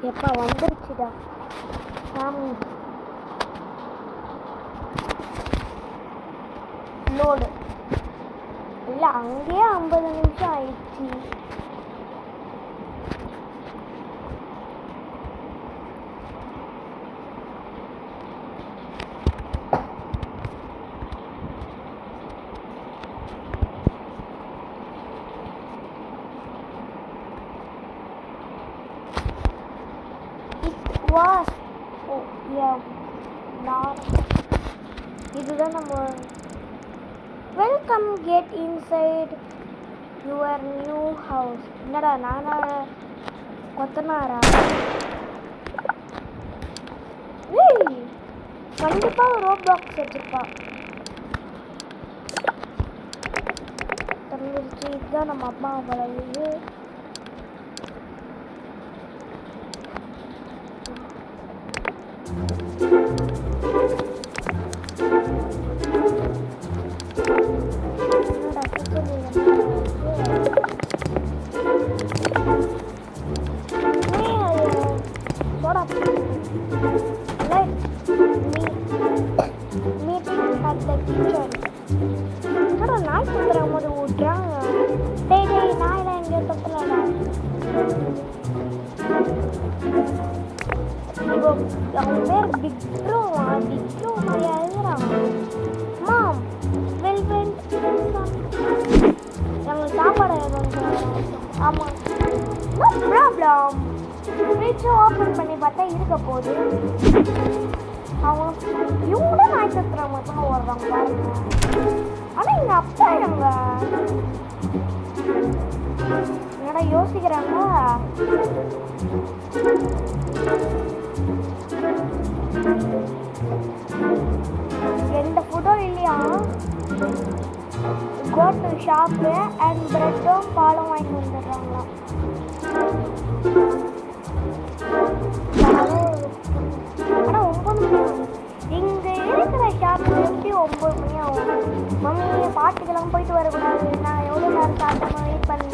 எப்பா வந்துருச்சுடா சாமி. லோடு இல்லை, அங்கேயே 50 நிமிஷம் ஆயிடுச்சு. இதுதான் நம்ம welcome get inside your new house. என்னடா நானா கொத்தனாரா? கண்டிப்பா ரோப் பாக்ஸ் வச்சிருப்பா. தெரிஞ்சிருச்சு, இதுதான் நம்ம அம்மா வளர்ந்து. அவன் பேர் பிக் ப்ரோவா? பிக் ப்ரோ மாதிரியா இருக்கிறான். மாம் வெல்வென்ட் எங்களுக்கு சாப்பாடு ஆமாம், நோ ப்ராப்ளம். ஃப்ரிட்ஜை ஓப்பன் பண்ணி பார்த்தா இருக்க போகுது. அவன் இவங்க நட்சத்திரம் மட்டும் ஓடுறாங்க பாருங்க. ஆனால் எங்கள் அப்பா எங்க என்னடா யோசிக்கிறாங்க. எந்த ஃபுட்டும் இல்லையா? கோ டு ஷாப்பு அண்ட் பிரெட்டும் பாலும் வாங்கி வந்துடுறாங்களாம். ஆனால் 9 மணி ஆகும். இங்கே இருக்கிற ஷாப்பு எப்படி 9 மணி ஆகும்? மம்மி பாட்டுக்கெல்லாம் போயிட்டு வரக்கூடாது, நான் எவ்வளோ நேரம் சாப்பிட்டோம் வெயிட் பண்ணி.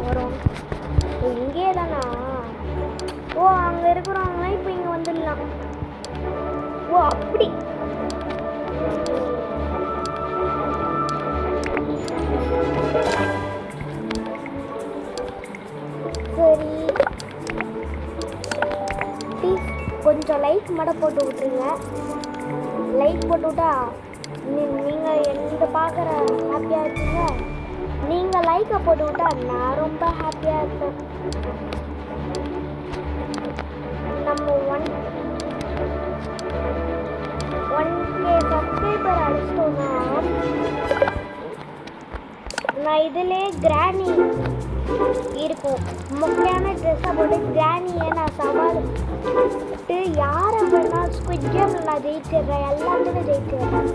வரும் இங்கே தானா? ஓ, அங்கே இருக்கிறவங்களாம் இப்போ இங்கே வந்துடலாம். ஓ அப்படி. சரி, ப்ளீஸ் கொஞ்சம் லைக் மட்டும் போட்டு விட்ருங்க. லைக் போட்டு விட்டா நீங்கள் எந்த பார்க்குற ஹாப்பியாக இருக்கீங்க. நீங்கள் லைக்கை போட்டு விட்டா நான் ரொம்ப ஹாப்பியாக இருப்பேன். நம்ம 1K சப்ஸ்கிரைபர் அடிச்சிட்டோம்னா நான் இதிலே கிராணி இருக்கும் முக்கியமான ட்ரெஸ்ஸை போட்டு கிராணியை நான் சவால் யாரை வேணாலும் ஸ்குவிட் கேம்ல நான் ஜெயிச்சிடுறேன், எல்லாத்துலேயும் ஜெயிச்சிடுறேன்.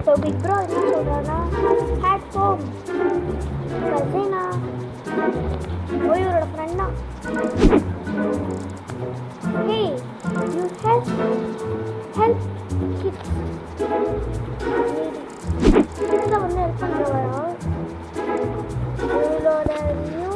ஸோ பிக் ப்ரோ என்ன சொல்கிறான்னா, ஹேட் ஹோம் கசினா இவரோட ஃப்ரெண்டா. ஹே யூ ஹெல்ப் கிட்ஸ் கிட்ஸை வந்து ஹெல்ப் பண்ணுறவரா. இவரோட நியூ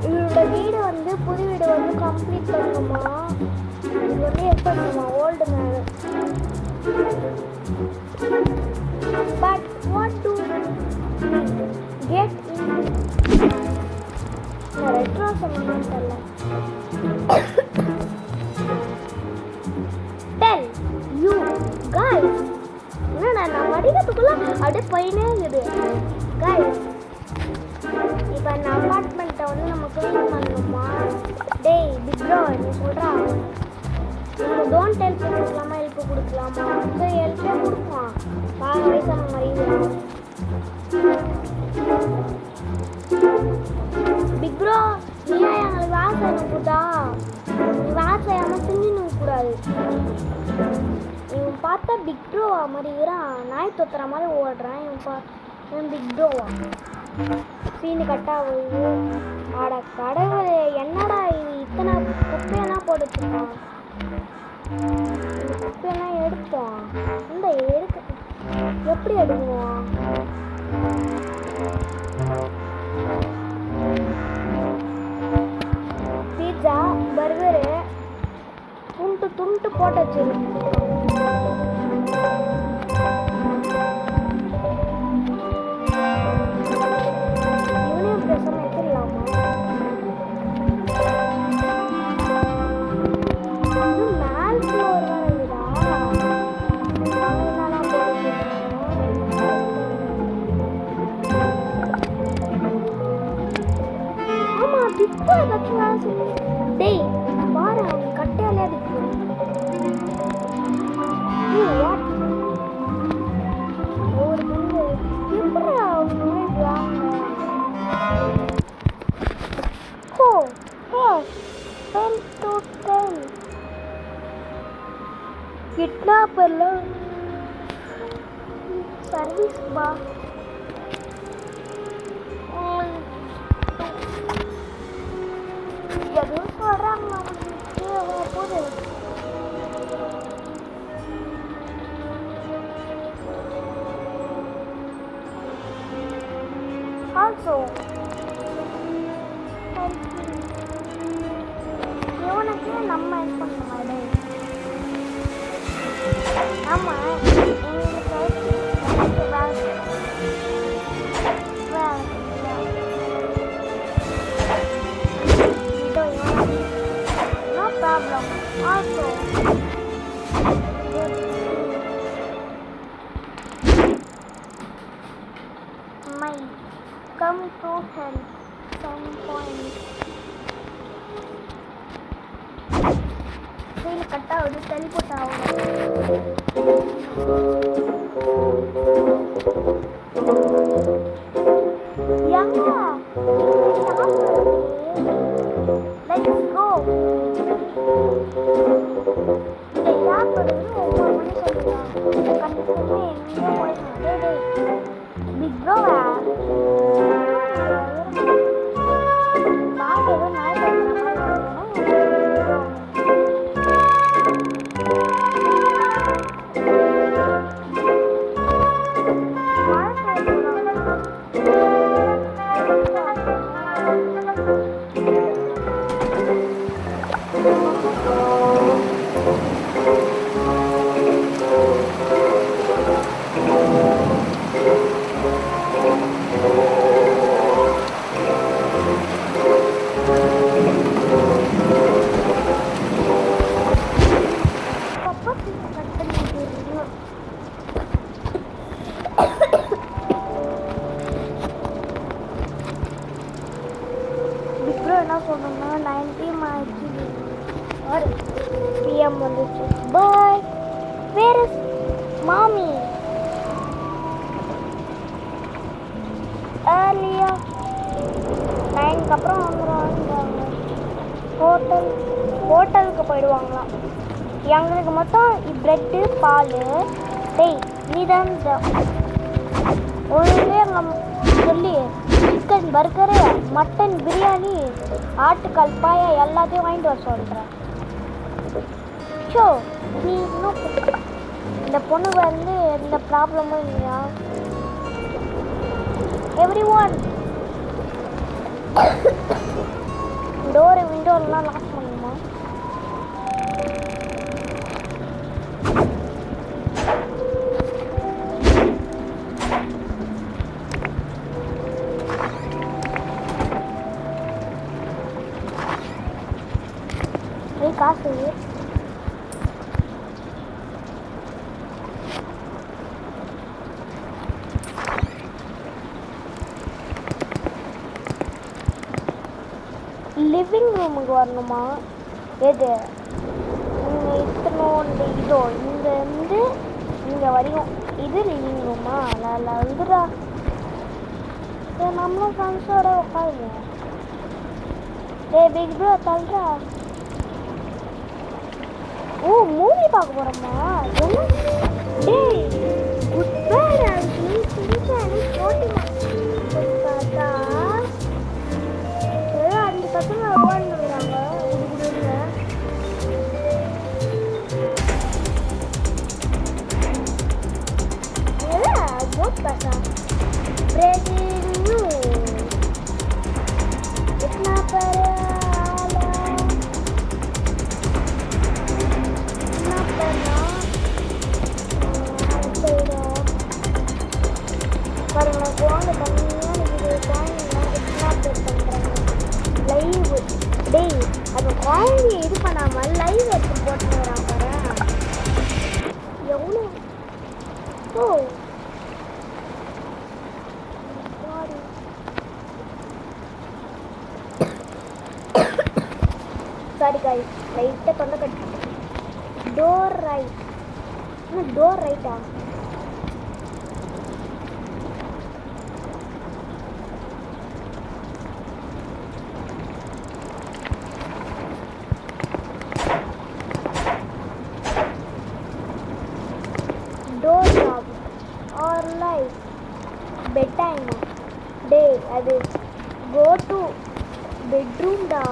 இவரோட வீடு வந்து புது வீடு வந்து கம்ப்ளீட் பண்ணணுமா, இது வந்து ஹெல்ப் பண்ணணுமா ஓல்டு மேலே. But what do we get in the retro sentimental? Tell you guys. நான் வடிவத்துக்குள்ள அப்படியே போயினே இருக்குது guys. இப்போ அந்த அப்பார்ட்மெண்ட்டை வந்து நம்ம க்ளீன் பண்ணணுமா. டேய் பிக் ப்ரோ நீ சொல்கிறா நம்ம டோன்ட் ஹெல்ப் கொடுக்கலாமா ஹெல்ப் கொடுக்கலாமா, சரி ஹெல்ப்பே கொடுப்போம். பாரு வயசான மாதிரி பிக் ப்ரோ நீ எங்களுக்கு வேலை செய்யணும் கூடா, நீ வேலை செய்யாமல் தின்னு கூடாது. இவன் பார்த்தா பிக் ப்ரோவா மாதிரி இருக்கிறான், நாய் தொத்துற மாதிரி ஓடுறான். இவன் பிக் ப்ரோவா சீனு கட்டா போய் ஆட கடவுள் என்னடா இது இத்தனை குப்பையெல்லாம் போட்டுருக்கான். இந்த குப்பையெல்லாம் எடுப்போம், இந்த எடுக்க எப்படி எடுக்குவோம். பீட்சா பர்கரு துண்டு துண்டு போட்டு வச்சிருக்கோம். இவனையும் பேசாம எடுத்துடலாமா. மேல் ஃப்ளோர் வருதா, ஆமா பிப்போ ஏதாச்சும் சொல்லி. டேய் பாரு அவன் கட்டையாலே பிப்போ. ஒரு பொண்ணு எப்படி அவங்க கிட்னாப்பர்லாம் சர்வீஸ் பா. எதுவும் சொல்கிறாங்க போது. ஆல்சோ இவனுக்கு நம்ம ஹெல்ப் பண்ண மாதிரி. ஆமாம் no problem. Also might come to help some point. சரி கட்டா ஒரு டெலிபோர்ட் ஆகும். யங்கா let's go. இந்த யாப்பறது ஒவ்வொரு மணி சொல்லுறான். கண்டிப்பா எங்க போயிடும். டேய் பிக் ப்ரோவா பாக்க ஏதோ நாய் Oh, ஒரு பிஎம் வந்துச்சு. பாய். வேர் இஸ் மாமி? ஏர்லியா 9க்கு அப்புறம் வந்துடுவாங்க. ஹோட்டலுக்கு போயிடுவாங்களாம். எங்களுக்கு மட்டும் ப்ரெட்டு பால். டேய் நீ தான் ஒழுங்கே சொல்லி சிக்கன் பர்கரு, மட்டன் பிரியாணி, ஆட்டுக்கால் பாயா எல்லாத்தையும் வாங்கிட்டு வர சொல்கிறேன். ஷோ நீ இன்னும் இந்த பொண்ணுக்கு வந்து எந்த ப்ராப்ளமும் இல்லையா? எவ்ரி ஒன் டோரு விண்டோலாம் லாக் பண்ணுமா? காசு லிவிங் ரூமுக்கு வரணுமா? எது இத்தனோண்டு இதோ இங்கேருந்து இங்கே வரையும் இது லிவிங் ரூமா? நல்லா வந்துடா. நம்மளும் ஃப்ரெண்ட்ஸோட உட்காருங்க. பிக் ப்ரோ தள்ளுறா. ஓ மூவி பார்க்க போகிறோமா? என்ன டேய் குட் பேட் ஆக்சுவலி சிரிச்சானே போட்டுமா பார்த்தா அந்த பசங்க ஓடுறாங்க. बहुत पैसा ब्रेकिंग न्यूज़ इतना पर இது பண்ணாம லைவ் எடுத்து போட்டு வராங்க. எவ்வளோ சாரி गाइस லைட்டா தொண்டை கட்டி. டோர் ரைட் டோர் ரைட்டா? Door job or life bed time day அது கோ டு பெட்ரூம் டா.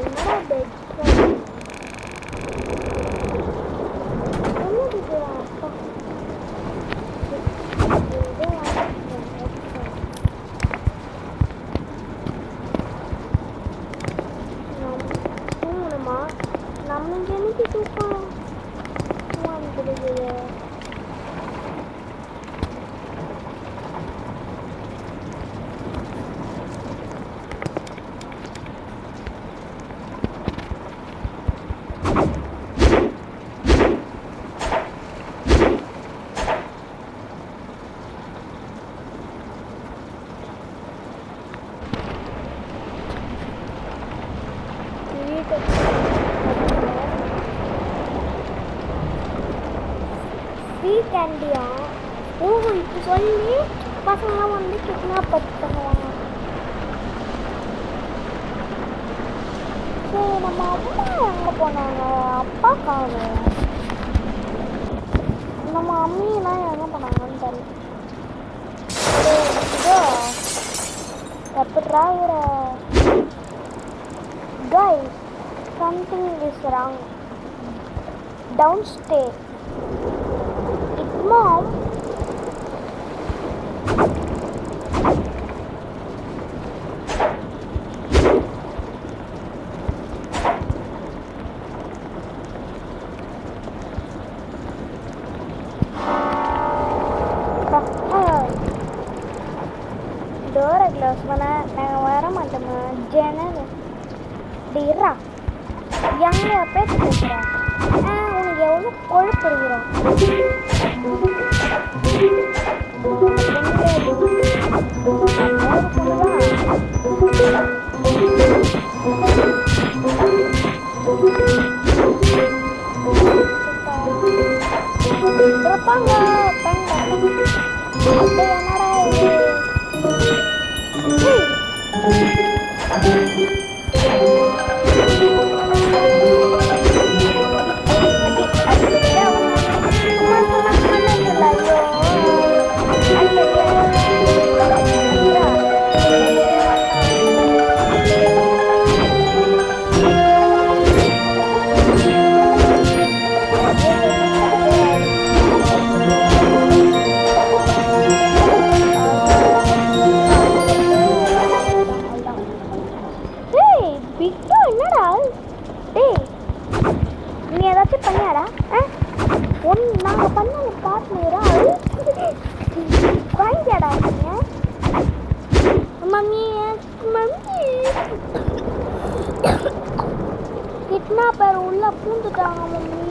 என்னடா பெட் தூங்கணுமா? நம்மளுக்கு எனக்கு தூக்கம் வந்துடுது. ஸ்வீட் கேண்டியா? ஓ இப்போ சொல்லி பசங்களாம் வந்து கிட்னாப் பண்ணுவாங்க. சரி நம்ம அம்மா எங்கே போனாங்க? அப்பா காணு. நம்ம அம்மியெல்லாம் எங்கே போனாங்கன்னு தெரியல. இதோ எப்படா ஒரு guys something is wrong downstairs. It's mom. டோரை க்ளோஸ் பண்ண நாங்கள் வர மாட்டோமா? ஜன்னல் டீரா எங்கே பேச பேசுகிறேன்? உனக்கு எவ்வளோ கொழுப்பு இருக்கிறோம். என்னடா இது? என்னடா டேய், நீ ஏதாச்சும் பண்ணியாடா? நாங்க பண்ண பார்ட்னரா வாங்கியாடா நீங்க? மம்மி மம்மி கிட்னாப்பர் உள்ள பூந்துட்டாங்க மம்மி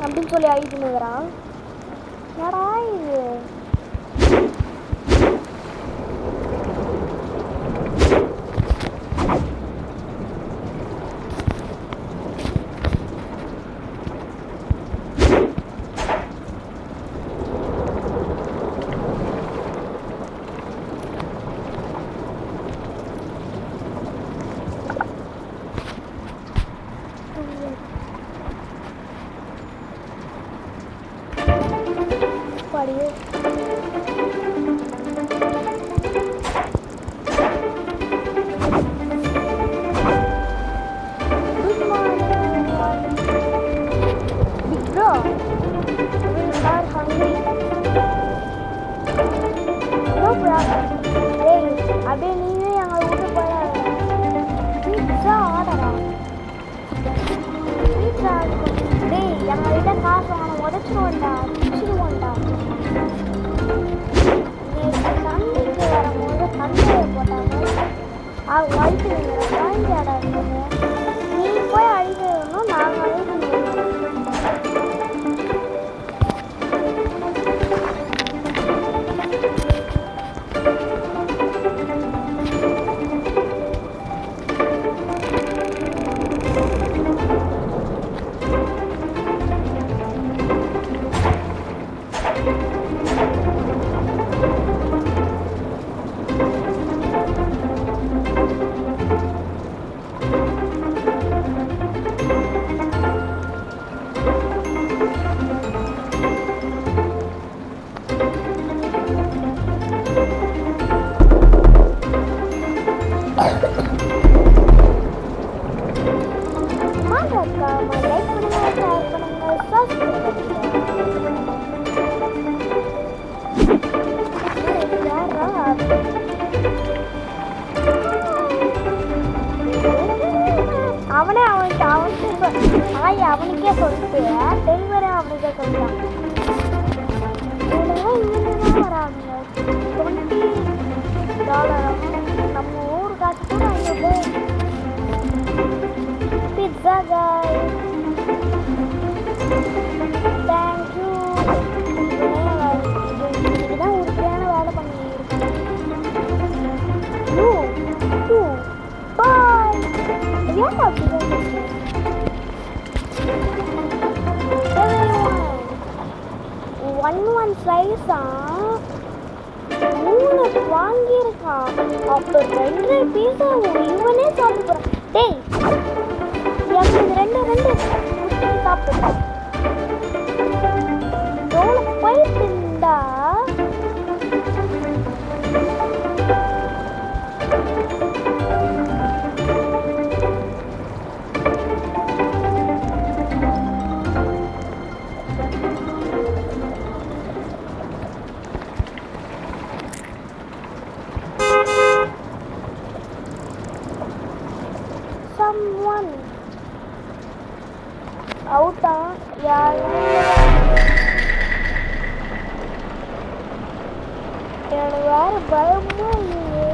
அப்படின்னு சொல்லி அழிச்சுனுக்குறான். என்னடா இது? அப்படியே நீவே எங்களை விட்டு போயிடாத. பீட்சா ஆர்டரா? பீட்சா டேய், எங்கள்கிட்ட காசு வாங்க உடச்சிடுவோண்டா, பிடிச்சிடுவோண்டா. நேற்று சண்டைக்கு வரும்போது சண்டையை போட்டாங்க. அழிச்சு வாங்கியாடா இருந்தது. நீ போய் அழிக்கணும், நாங்கள் அழிச்சு. அவனுக்கே சொல்லிட்டு டெலிவரி அவனுக்கே சொல்லிட்டான். இங்கேதான் வராங்க $20. நம்ம ஊர் காசு கூட வாங்கிட்டு பிட்சா காய். தேங்க்யூ. இதுதான் உருப்படியான வேலை பண்ணியிருக்கேன். பாய். ஏன் அப்படிதான் one slice-ஆ 3 வாங்கியிருக்கான். அப்போ 2 பீஸா இவனே சாப்பிட்டு போகிறான். டேய், எனக்கு 2 சாப்பிட்டுட்டான். எவ்வளோ போயிட்டுண்டா. Someone out எனக்கு வேற பயமா இல்லையே.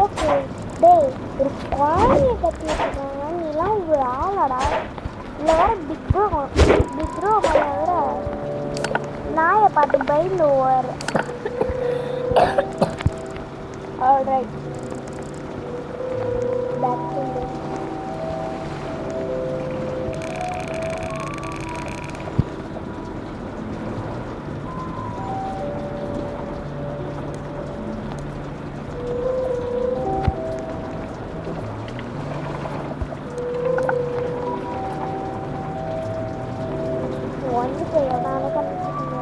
ஓகே. டேய், ஒரு குழந்தைய கட்டி வச்சுருக்காங்க, நீலாம் ஒரு ஆளாடா. இல்லை வேற பிக்ரோ வேற நாயை பார்த்து பயந்து ஓடுற. ஆல்ரைட், பேக் டு ஒன்று செய்யலாம் கண்டுபிடிச்சிருக்கீங்க.